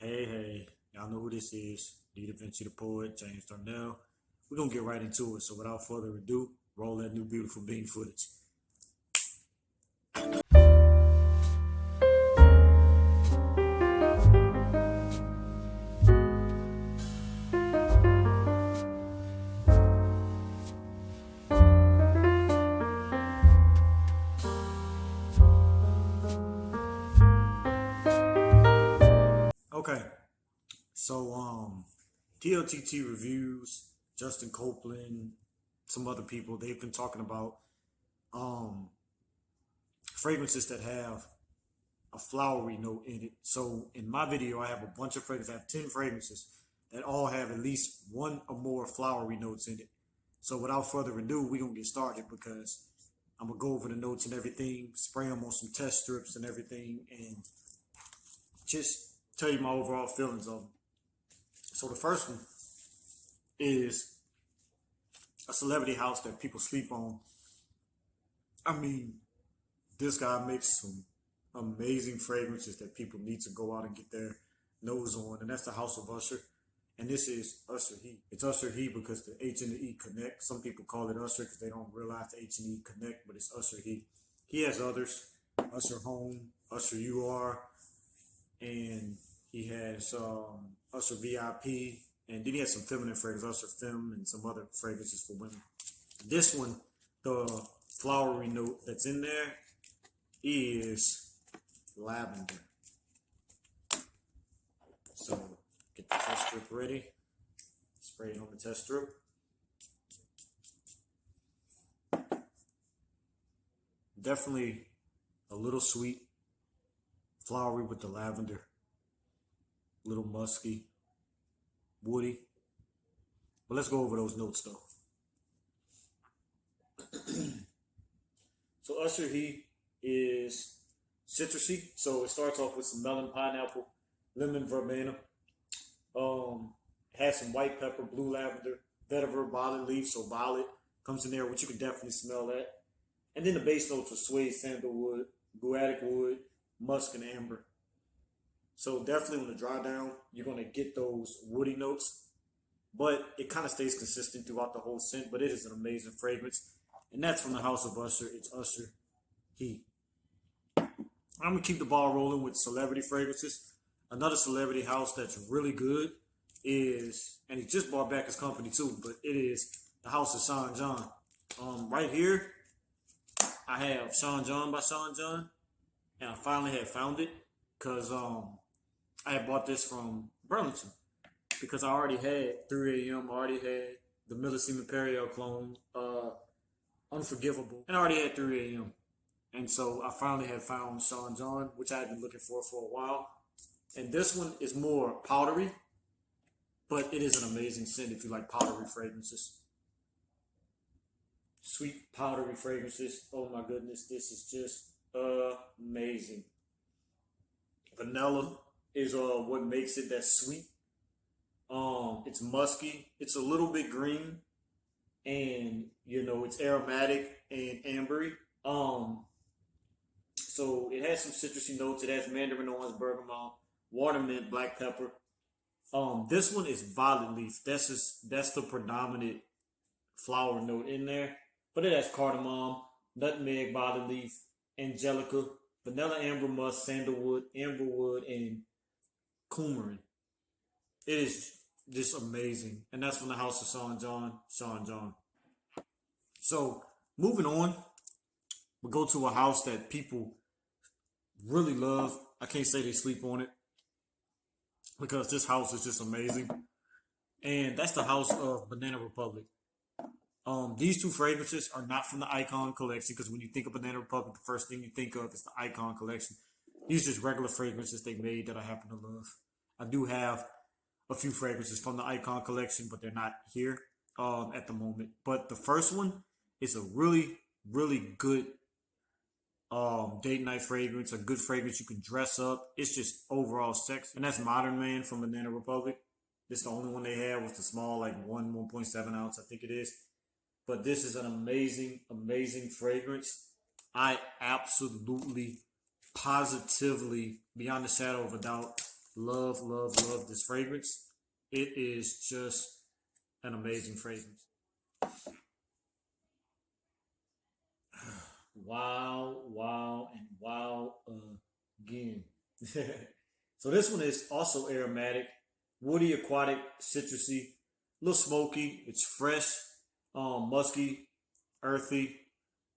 Hey, y'all know who this is. Davinci the poet, James Darnell. We're gonna get right into it. So without further ado, roll that new beautiful bean footage. Okay, so TLTT reviews, Justin Copeland, some other people, they've been talking about um fragrances that have a flowery note in it. So in my video, I have a bunch of fragrances. I have 10 fragrances that all have at least one or more flowery notes in it. So without further ado, we're gonna get started because I'm gonna go over the notes and everything, spray them on some test strips and everything, and just tell you my overall feelings of them. So the first one is a celebrity house that people sleep on. I mean, this guy makes some amazing fragrances that people need to go out and get their nose on, and that's the House of Usher. And this is Usher Heat. It's Usher Heat because the H and the E connect. Some people call it Usher because they don't realize the H and E connect, but it's Usher Heat. He has others, Usher Home, Usher UR, and he has Usher VIP, and then he has some feminine fragrances, Usher Femme, and some other fragrances for women. This one, the flowery note that's in there is lavender. So get the test strip ready. Spray it on the test strip. Definitely a little sweet, flowery with the lavender. A little musky, woody. But let's go over those notes though. So Usher Heat is citrusy. So it starts off with some melon, pineapple, lemon, verbena. Has some white pepper, blue lavender, vetiver, violet leaf, so violet comes in there, which you can definitely smell that. And then the base notes are suede, sandalwood, guaiac wood, musk, and amber. So definitely on the dry down, you're gonna get those woody notes, but it kind of stays consistent throughout the whole scent. But it is an amazing fragrance, and that's from the House of Usher. It's Usher Heat. I'm gonna keep the ball rolling with celebrity fragrances. Another celebrity house that's really good is, and he just bought back his company too, but it is the House of Sean John. Right here, I have Sean John by Sean John, and I finally had found it because I had bought this from Burlington because I already had 3 a.m. I already had the Millesima Imperial clone, Unforgivable, and I already had 3 a.m. And so I finally had found Sean John, which I had been looking for a while. And this one is more powdery, but it is an amazing scent if you like powdery fragrances. Sweet powdery fragrances. Oh my goodness, this is just amazing. Vanilla is what makes it that sweet. It's musky. It's a little bit green, and it's aromatic and ambery. So it has some citrusy notes. It has mandarin orange, bergamot, watermint, black pepper. This one is violet leaf. That's the predominant flower note in there. But it has cardamom, nutmeg, violet leaf, angelica, vanilla, amber musk, sandalwood, amberwood, and coumarin. It is just amazing. And that's from the House of Sean John, Sean John. So moving on, we go to a house that people really love. I can't say they sleep on it because this house is just amazing. And that's the House of Banana Republic. These two fragrances are not from the Icon collection because when you think of Banana Republic, the first thing you think of is the Icon collection. These are just regular fragrances they made that I happen to love. I do have a few fragrances from the Icon collection, but they're not here at the moment. But the first one is a really, really good date night fragrance, a good fragrance you can dress up. It's just overall sex. And that's Modern Man from Banana Republic. This the only one they had was the small, like 1.7 ounce, I think it is. But this is an amazing, amazing fragrance. I absolutely, positively, beyond a shadow of a doubt, Love, love, love this fragrance. It is just an amazing fragrance. Wow, wow, and wow again. So this one is also aromatic, woody, aquatic, citrusy, a little smoky. It's fresh, musky, earthy,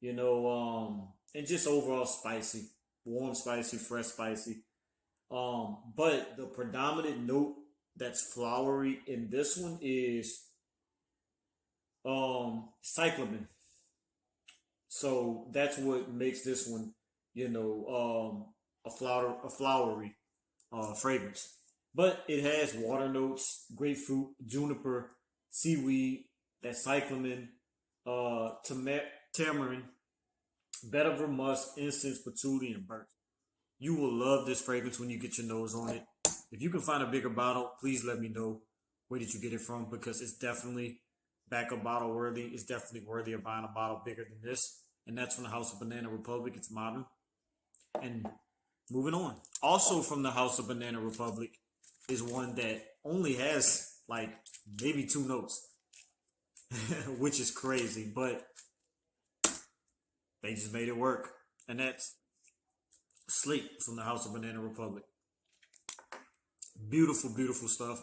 and just overall spicy, warm, spicy, fresh, spicy. But the predominant note that's flowery in this one is cyclamen. So that's what makes this one, a flowery fragrance. But it has water notes, grapefruit, juniper, seaweed, that cyclamen, tamarind, vetiver, musk, incense, patchouli, and birch. You will love this fragrance when you get your nose on it. If you can find a bigger bottle, please let me know where did you get it from, because it's definitely backup bottle worthy. It's definitely worthy of buying a bottle bigger than this. And that's from the House of Banana Republic. It's modern. And moving on. Also from the House of Banana Republic is one that only has like maybe two notes, which is crazy, but they just made it work. And that's Sleep from the House of Banana Republic. Beautiful, beautiful stuff.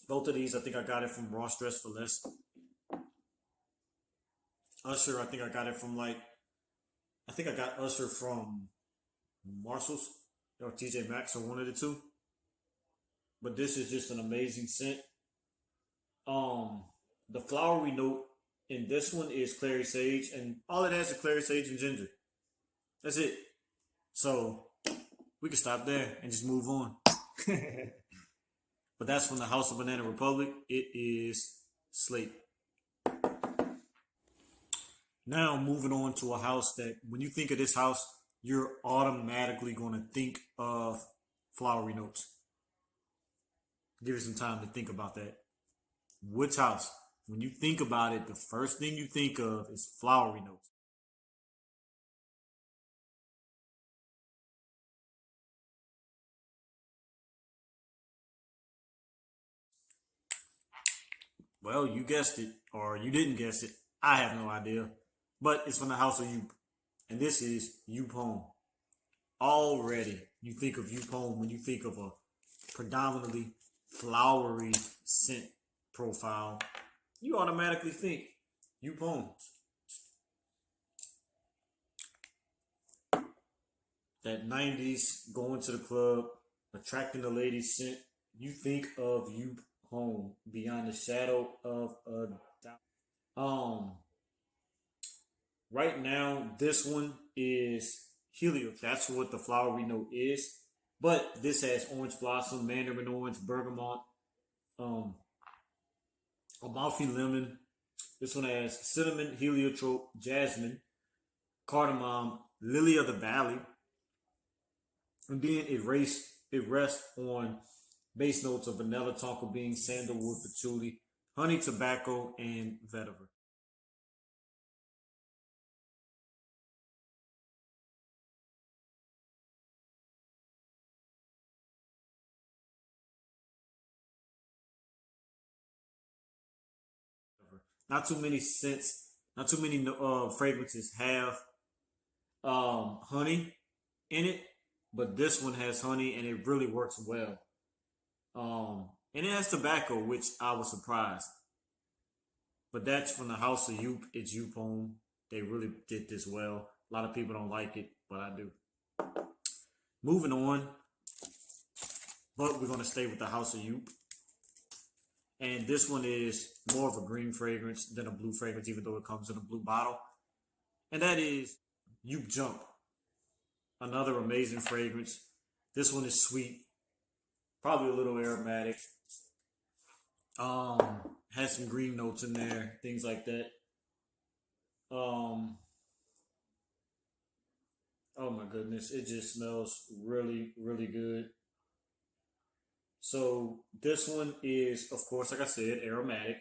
Both of these, I think I got it from Ross Dress for Less. Usher, I think I got it from I think I got Usher from Marshalls or TJ Maxx, or one of the two. But this is just an amazing scent. The flowery note in this one is clary sage, and all it has is clary sage and ginger. That's it. So we can stop there and just move on. But that's from the House of Banana Republic. It is Slate. Now moving on to a house that when you think of this house, you're automatically going to think of flowery notes. Give you some time to think about that. Which house? When you think about it, the first thing you think of is flowery notes. Well, you guessed it, or you didn't guess it. I have no idea. But it's from the House of Youp. And this is Youp Home. Already, you think of Youp Home when you think of a predominantly flowery scent profile. You automatically think Youp Home. That 90s, going to the club, attracting the ladies scent. You think of Youp Home beyond the shadow of a doubt. Right now, this one is Heliotrope. That's what the flowery note is. But this has orange blossom, mandarin orange, bergamot, um, Amalfi lemon. This one has cinnamon, heliotrope, jasmine, cardamom, lily of the valley, and then it rests on base notes of vanilla, tonka bean, sandalwood, patchouli, honey, tobacco, and vetiver. Not too many scents, not too many fragrances have honey in it, but this one has honey and it really works well. And it has tobacco, which I was surprised. But that's from the House of Youp. It's Youp Home. They really did this well. A lot of people don't like it, but I do. Moving on, but we're gonna stay with the House of Youp. And this one is more of a green fragrance than a blue fragrance, even though it comes in a blue bottle. And that is Youp Jump. Another amazing fragrance. This one is sweet, probably a little aromatic. Has some green notes in there, things like that. Um, oh my goodness, it just smells really, really good. So this one is, of course, like I said, aromatic.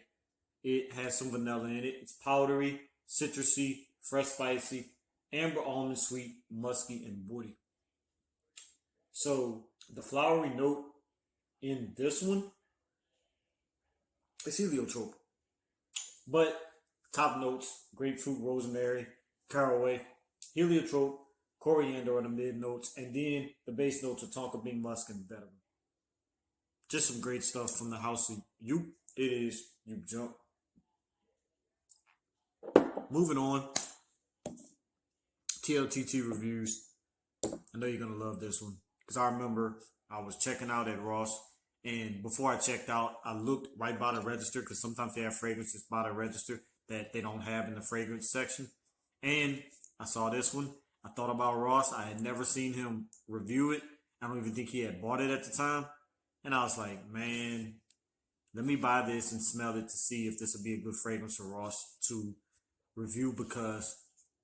It has some vanilla in it. It's powdery, citrusy, fresh spicy, amber almond sweet, musky, and woody. So The flowery note in this one is heliotrope. But top notes, grapefruit, rosemary, caraway, heliotrope, coriander are the mid notes, and then the base notes are tonka bean, musk, and vetiver. Just some great stuff from the house of you. It is you jump. Moving on, TLTT reviews. I know you're gonna love this one because I remember I was checking out at Ross, and before I checked out, I looked right by the register because sometimes they have fragrances by the register that they don't have in the fragrance section, and I saw this one. I thought about Ross. I had never seen him review it. I don't even think he had bought it at the time, and I was like, man, let me buy this and smell it to see if this would be a good fragrance for Ross to review because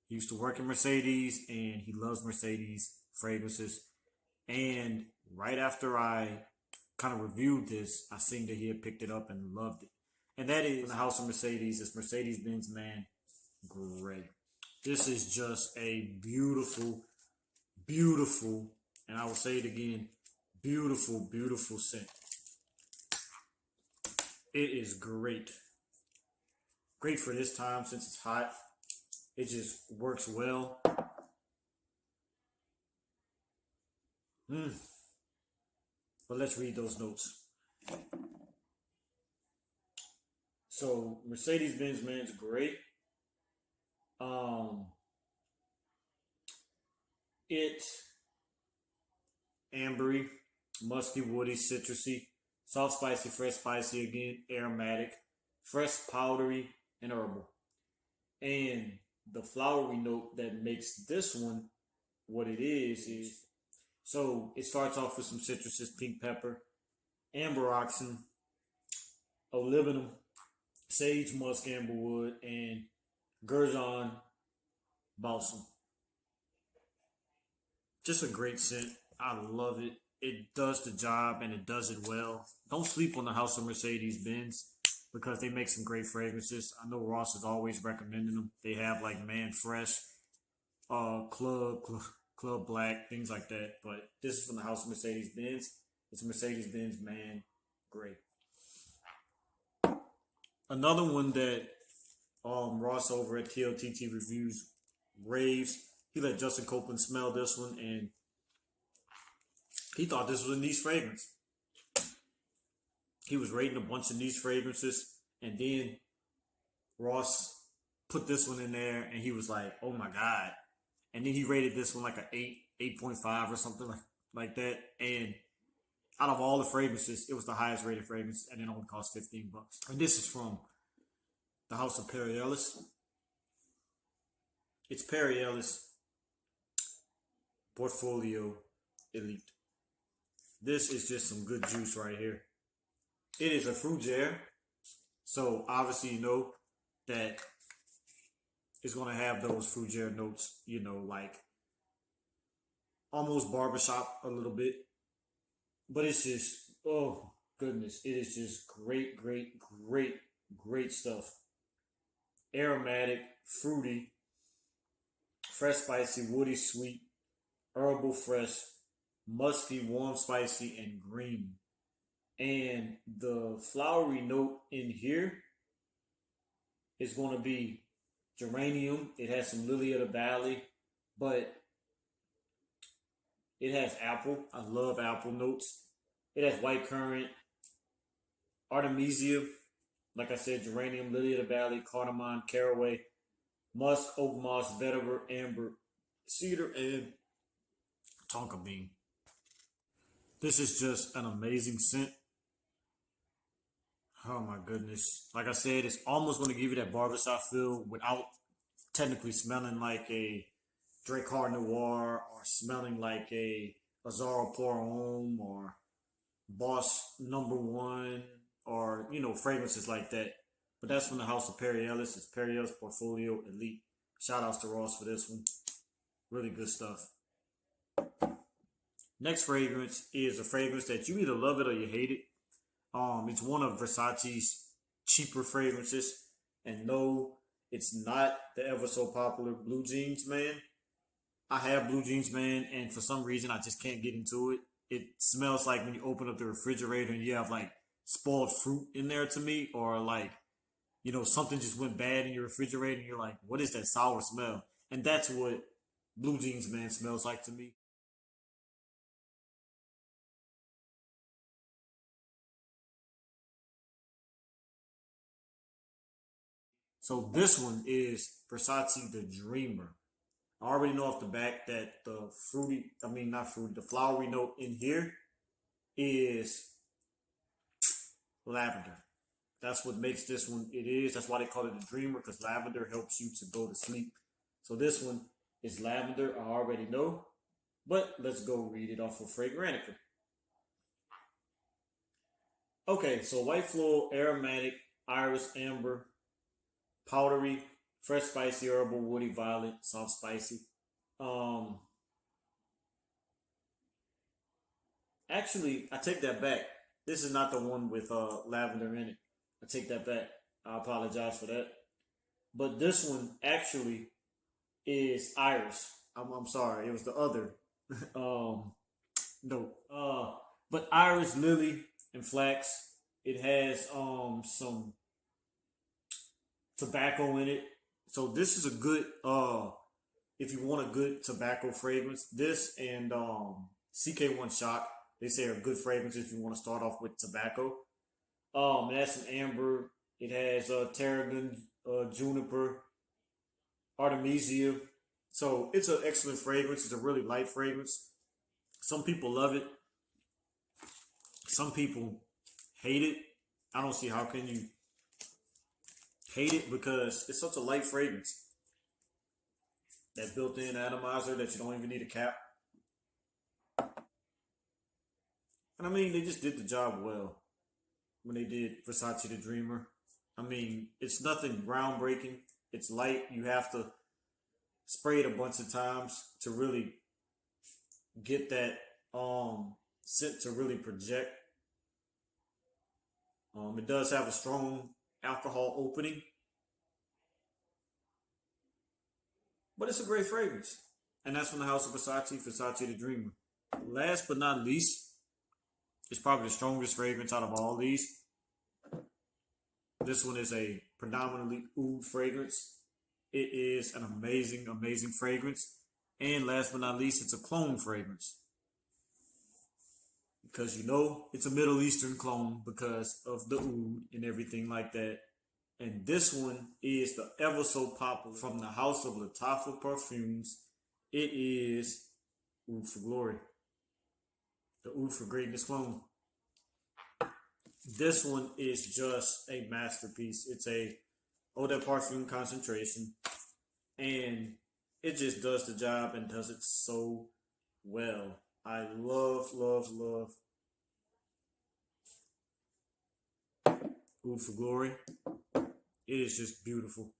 he used to work in Mercedes and he loves Mercedes fragrances. And right after I kind of reviewed this, I seen that he had picked it up and loved it. And that is the house of Mercedes. It's Mercedes-Benz Man Gray. This is just a beautiful, beautiful, and I will say it again, beautiful, beautiful scent. It is great. Great for this time since it's hot. It just works well. But let's read those notes. So Mercedes-Benz Man's great. It's ambery, musky, woody, citrusy, soft, spicy, fresh, spicy again, aromatic, fresh, powdery, and herbal. And the flowery note that makes this one what it is so it starts off with some citruses, pink pepper, amber oxen, olibanum, sage, musk, amberwood, and gurjon balsam. Just a great scent. I love it. It does the job and it does it well. Don't sleep on the house of Mercedes-Benz because they make some great fragrances. I know Ross is always recommending them. They have like Man Fresh, Club Black, things like that. But this is from the house of Mercedes-Benz. It's Mercedes-Benz Man Gray. Another one that Ross over at TLTT Reviews raves. He let Justin Copeland smell this one, and he thought this was a niche fragrance. He was rating a bunch of niche fragrances, and then Ross put this one in there, and he was like, "Oh my god!" And then he rated this one like an 8.5 or something like that. And out of all the fragrances, it was the highest rated fragrance, and it only cost $15. And this is from the House of Perry Ellis. It's Perry Ellis Portfolio Elite. This is just some good juice right here. It is a fougere, so obviously you know that it's going to have those fougere notes, you know, like almost barbershop a little bit. But it's just, oh goodness, it is just great, great, great, great stuff. Aromatic, fruity, fresh, spicy, woody, sweet, herbal, fresh, musky, warm, spicy, and green. And the flowery note in here is going to be geranium. It has some lily of the valley, but it has apple. I love apple notes. It has white currant, artemisia, like I said, geranium, lily of the valley, cardamom, caraway, musk, oak moss, vetiver, amber, cedar, and tonka bean. This is just an amazing scent. Oh my goodness. Like I said, it's almost going to give you that barbershop feel without technically smelling like a Dracar Noir or smelling like a Azzaro Pour Homme or Boss Number One or, you know, fragrances like that. But that's from the house of Perry Ellis. It's Perry Ellis Portfolio Elite. Shout outs to Ross for this one. Really good stuff. Next fragrance is a fragrance that you either love it or you hate it. It's one of Versace's cheaper fragrances. And no, it's not the ever so popular Blue Jeans Man. I have Blue Jeans Man, and for some reason I just can't get into it. it smells like when you open up the refrigerator and you have like spoiled fruit in there to me, or like, something just went bad in your refrigerator and you're like, what is that sour smell? And that's what Blue Jeans Man smells like to me. So this one is Versace The Dreamer. I already know off the back that the fruity, I mean not fruity, the flowery note in here is lavender. That's what makes this one it is. That's why they call it the dreamer, because lavender helps you to go to sleep. So this one is lavender, I already know. But let's go read it off of Fragrantica. Okay, so white floral, aromatic, iris, amber, powdery, fresh, spicy, herbal, woody, violet, soft, spicy. Um, Actually, I take that back. This is not the one with lavender in it. I take that back. I apologize for that. But this one actually is iris. I'm sorry, it was the other. um, no. But iris, lily, and flax. It has some tobacco in it. So this is a good if you want a good tobacco fragrance. This and CK1 Shock, they say are good fragrances if you want to start off with tobacco. It has some amber. It has tarragon, juniper, artemisia. So it's an excellent fragrance. It's a really light fragrance. Some people love it. Some people hate it. I don't see how can you hate it, because it's such a light fragrance. That built-in atomizer that you don't even need a cap. And I mean, they just did the job well when they did Versace The Dreamer. I mean, it's nothing groundbreaking. It's light. You have to spray it a bunch of times to really get that scent to really project. It does have a strong alcohol opening, but it's a great fragrance. And that's from the house of Versace, Versace The Dreamer. Last but not least, it's probably the strongest fragrance out of all these. This one is a predominantly oud fragrance. It is an amazing, amazing fragrance. And last but not least, it's a clone fragrance. Because it's a Middle Eastern clone because of the oud and everything like that. And this one is the ever so popular from the house of Lattafa Perfumes. It is Oud for Glory, the Oud for Greatness clone. This one is just a masterpiece. It's a Eau de Parfum concentration, and it just does the job and does it so well. I love, love, love Oud for Glory. It is just beautiful.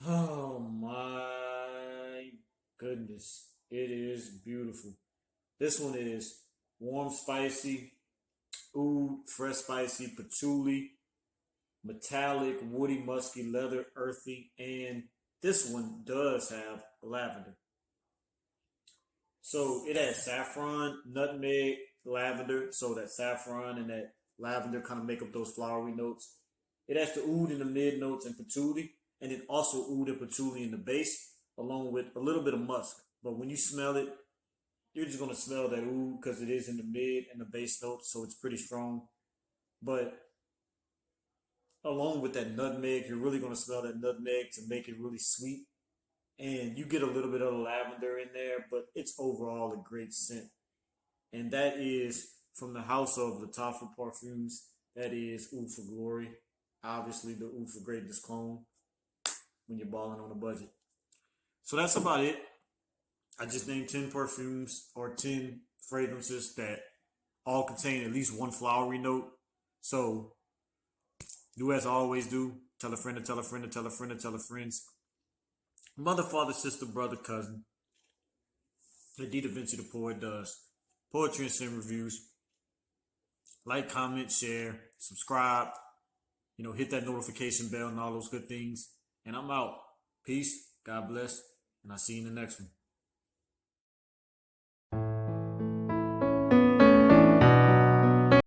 Oh my goodness. It is beautiful. This one is warm, spicy, oud, fresh, spicy, patchouli, metallic, woody, musky, leather, earthy, and this one does have lavender. So it has saffron, nutmeg, lavender. So that saffron and that lavender kind of make up those flowery notes. It has the oud in the mid notes and patchouli, and then also oud and patchouli in the base, along with a little bit of musk. But when you smell it, you're just gonna smell that oud because it is in the mid and the base notes, so it's pretty strong. But along with that nutmeg, you're really gonna smell that nutmeg to make it really sweet. And you get a little bit of lavender in there, but it's overall a great scent. And that is from the house of Lattafa Parfums. That is Oud for Glory. Obviously, the Oud for Greatness clone when you're balling on a budget. So that's about it. I just named 10 perfumes or 10 fragrances that all contain at least one flowery note. So do as I always do. Tell a friend to tell a friend to tell a friend to tell a friend. Mother, father, sister, brother, cousin. The Davinci the Poet does poetry and sim reviews. Like, comment, share, subscribe. Hit that notification bell and all those good things. And I'm out. Peace. God bless. And I'll see you in the next one.